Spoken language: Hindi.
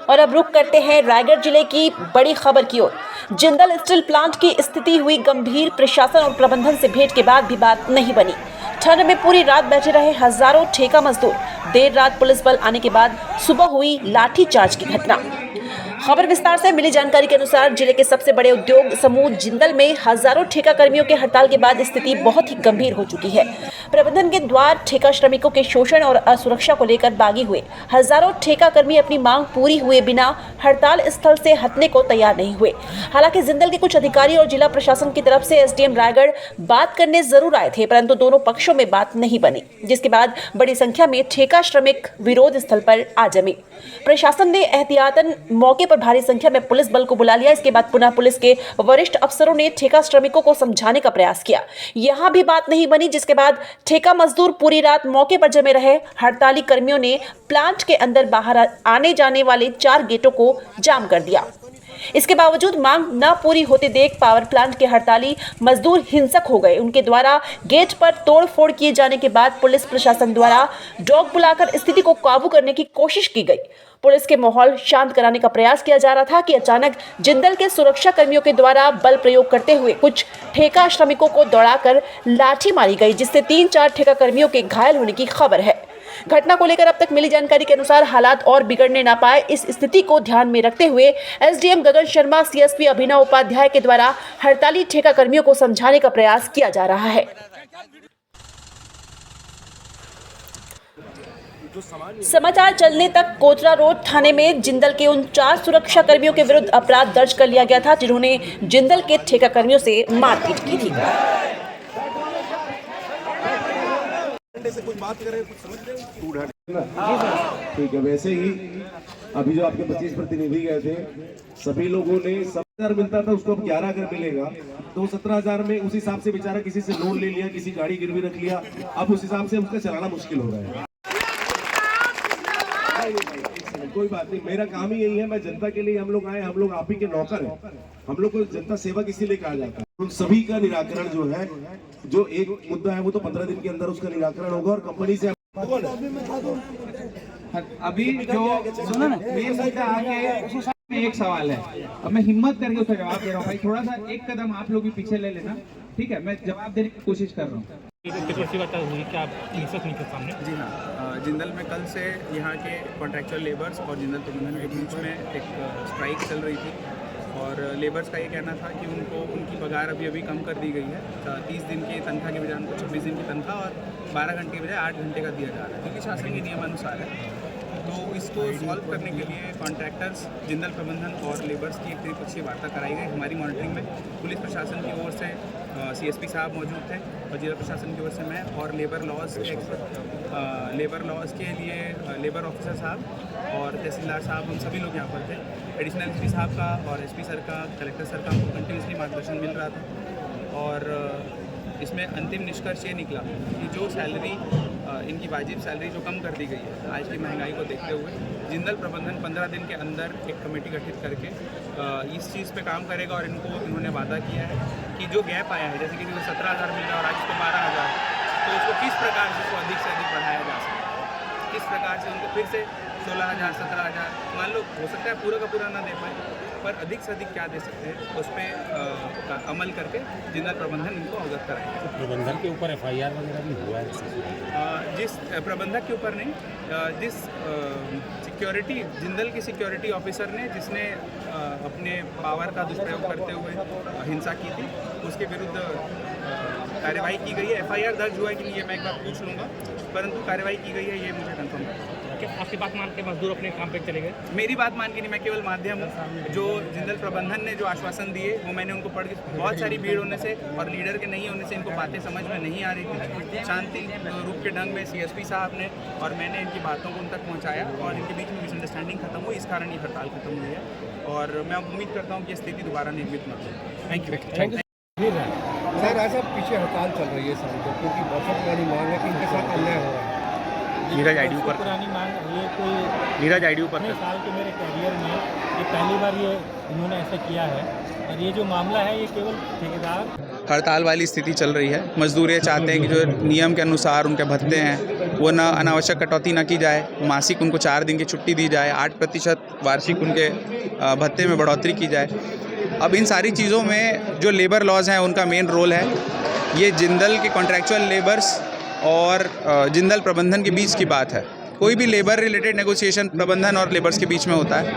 और अब रुख करते हैं रायगढ़ जिले की बड़ी खबर की ओर। जिंदल स्टील प्लांट की स्थिति हुई गंभीर। प्रशासन और प्रबंधन से भेंट के बाद भी बात नहीं बनी। ठंड में पूरी रात बैठे रहे हजारों ठेका मजदूर। देर रात पुलिस बल आने के बाद सुबह हुई लाठीचार्ज की घटना। खबर विस्तार से मिली जानकारी के अनुसार जिले के सबसे बड़े उद्योग समूह जिंदल में हजारों ठेका कर्मियों के हड़ताल के बाद स्थिति बहुत ही गंभीर हो चुकी है। प्रबंधन के द्वार ठेका श्रमिकों के शोषण और असुरक्षा को लेकर बागी हुए हजारों ठेका कर्मी अपनी मांग पूरी हुए बिना हड़ताल स्थल से हटने को तैयार नहीं हुए। हालांकि जिंदल के कुछ अधिकारी और जिला प्रशासन की तरफ से एसडीएम रायगढ़ बात करने जरूर आए थे, परंतु दोनों पक्षों में बात नहीं बनी, जिसके बाद बड़ी संख्या में ठेका श्रमिक विरोध स्थल पर आ जमे। प्रशासन ने एहतियातन मौके पर भारी संख्या में पुलिस बल को बुला लिया। इसके बाद पुनः पुलिस के वरिष्ठ अफसरों ने ठेका श्रमिकों को समझाने का प्रयास किया। यहां भी बात नहीं बनी, जिसके बाद ठेका मजदूर पूरी रात मौके पर जमे रहे। हड़ताली कर्मियों ने प्लांट के अंदर बाहर आने जाने वाले 4 गेटों को जाम कर दिया। इसके बावजूद मांग न पूरी होते देख पावर प्लांट के हड़ताली मजदूर हिंसक हो गए। उनके द्वारा गेट पर तोड़फोड़ किए जाने के बाद पुलिस प्रशासन द्वारा डॉग बुलाकर स्थिति को काबू करने की कोशिश की गई। पुलिस के माहौल शांत कराने का प्रयास किया जा रहा था कि अचानक जिंदल के सुरक्षा कर्मियों के द्वारा बल प्रयोग करते हुए कुछ ठेका श्रमिकों को दौड़ाकर लाठी मारी गई, जिससे 3-4 ठेका कर्मियों के घायल होने की खबर है। घटना को लेकर अब तक मिली जानकारी के अनुसार हालात और बिगड़ने ना पाए, इस स्थिति को ध्यान में रखते हुए एसडीएम गगन शर्मा, सीएसपी अभिनव उपाध्याय के द्वारा हड़ताली ठेका कर्मियों को समझाने का प्रयास किया जा रहा है। समाचार चलने तक कोतरा रोड थाने में जिंदल के उन 4 सुरक्षा कर्मियों के विरुद्ध अपराध दर्ज कर लिया गया था, जिन्होंने जिंदल के ठेका कर्मियों से मारपीट की थी। से कुछ बात करें, कुछ समझ रहे हैं? ठीक है। वैसे ही अभी जो आपके 25 प्रतिनिधि गए थे, सभी लोगों ने 7,000 मिलता था, उसको अब 11 अगर मिलेगा तो 17,000 में उस हिसाब से बेचारा किसी से लोन ले लिया, किसी गाड़ी गिरवी रख लिया, अब उस हिसाब से उसका चलाना मुश्किल हो रहा है। कोई बात नहीं, मेरा काम ही यही है, मैं जनता के लिए हम लोग आए, हम लोग आप ही के नौकर हैं, हम लोग को जनता सेवक इसीलिए कहा जाता है। उन सभी का निराकरण जो है, जो एक मुद्दा है वो तो 15 दिन के अंदर उसका निराकरण होगा और कंपनी से अभी जो सुनो ना, मेन मुद्दा आगे एक सवाल है। अब मैं हिम्मत करके उसका जवाब दे रहा हूँ भाई, थोड़ा सा एक कदम आप लोग भी पीछे ले लेना, ठीक है? मैं जवाब देने की कोशिश कर रहा हूँ। जी हाँ, जिंदल में कल से यहाँ के कॉन्ट्रैक्चुअल लेबर्स और जिंदल प्रबंधन के बीच में एक स्ट्राइक चल रही थी और लेबर्स का ये कहना था कि उनको उनकी पगार अभी कम कर दी गई है। 30 दिन की तनख्वाह के बजाय उनको 26 दिन की तनख्वाह और 12 घंटे के बजाय 8 घंटे का दिया जा रहा है, क्योंकि शासन के नियमानुसार है। तो इसको सॉल्व करने के लिए कॉन्ट्रैक्टर्स, जिंदल प्रबंधन और लेबर्स की एक त्रिपक्षीय वार्ता कराई गई। हमारी मॉनिटरिंग में पुलिस प्रशासन की ओर से सीएसपी साहब मौजूद थे और जिला प्रशासन की ओर से मैं और लेबर लॉज के लिए लेबर ऑफिसर साहब और तहसीलदार साहब, हम सभी लोग यहाँ पर थे। एडिशनल एसपी साहब का और एसपी सर का, कलेक्टर सर का हमको कंटिन्यूसली मार्गदर्शन मिल रहा था और इसमें अंतिम निष्कर्ष ये निकला कि जो सैलरी इनकी वाजिब सैलरी जो कम कर दी गई है आज की महंगाई को देखते हुए, जिंदल प्रबंधन 15 दिन के अंदर एक कमेटी गठित करके इस चीज़ पे काम करेगा और इन्होंने वादा किया है कि जो गैप आया है, जैसे किसी को 17,000 मिल रहा है और आज उसको 12,000, तो उसको किस प्रकार से उसको अधिक से अधिक बढ़ाया जा सकता है, किस प्रकार से उनको फिर से 16,000, 17,000, मान लो हो सकता है पूरा का पूरा ना दे पाए, पर अधिक से अधिक क्या दे सकते हैं उस पर अमल करके जिंदल प्रबंधन इनको अवगत कराएंगे। तो प्रबंधन के ऊपर एफआईआर वगैरह भी हुआ है? जिस प्रबंधक के ऊपर नहीं, जिस सिक्योरिटी जिंदल की सिक्योरिटी ऑफिसर ने जिसने अपने पावर का दुष्प्रयोग करते हुए हिंसा की थी, उसके विरुद्ध कार्रवाई की गई है। एफआईआर दर्ज हुआ है कि नहीं ये मैं एक बार पूछ लूँगा, परंतु कार्रवाई की गई है ये मुझे कंफर्म है। आपकी बात मान के मजदूर अपने काम पे चले गए? मेरी बात मान के नहीं, मैं केवल माध्यम हूँ। जो जिंदल प्रबंधन ने जो आश्वासन दिए वो मैंने उनको पढ़ के, बहुत सारी भीड़ होने से और लीडर के नहीं होने से इनको बातें समझ में नहीं आ रही थी। शांति रूप के ढंग में सीएसपी साहब ने और मैंने इनकी बातों को उन तक पहुँचाया और इनके बीच में मिसअंडरस्टैंडिंग खत्म हुई, इस कारण ये हड़ताल खत्म हुई है और मैं उम्मीद करता हूँ कि स्थिति दोबारा निर्मित न हो। Thank you. सर, ऐसा पीछे हड़ताल चल रही है सर, क्योंकि बहुत पुरानी मांग है कि इनके साथ अन्याय हो रहा है। नीरज आईडी ऊपर पुरानी मांग, ये कोई नीरज आईडी ऊपर साल के मेरे करियर में ये पहली बार ये इन्होंने ऐसा किया है और ये जो मामला है ये केवल ठेकेदार हड़ताल वाली स्थिति चल रही है। मजदूर ये चाहते हैं कि जो नियम के अनुसार उनके भत्ते हैं वो न अनावश्यक कटौती ना की जाए, मासिक उनको 4 दिन की छुट्टी दी जाए, 8% वार्षिक उनके भत्ते में बढ़ोतरी की जाए। अब इन सारी चीज़ों में जो लेबर लॉज हैं उनका मेन रोल है। ये जिंदल के कॉन्ट्रैक्चुअल लेबर्स और जिंदल प्रबंधन के बीच की बात है। कोई भी लेबर रिलेटेड नेगोशिएशन प्रबंधन और लेबर्स के बीच में होता है।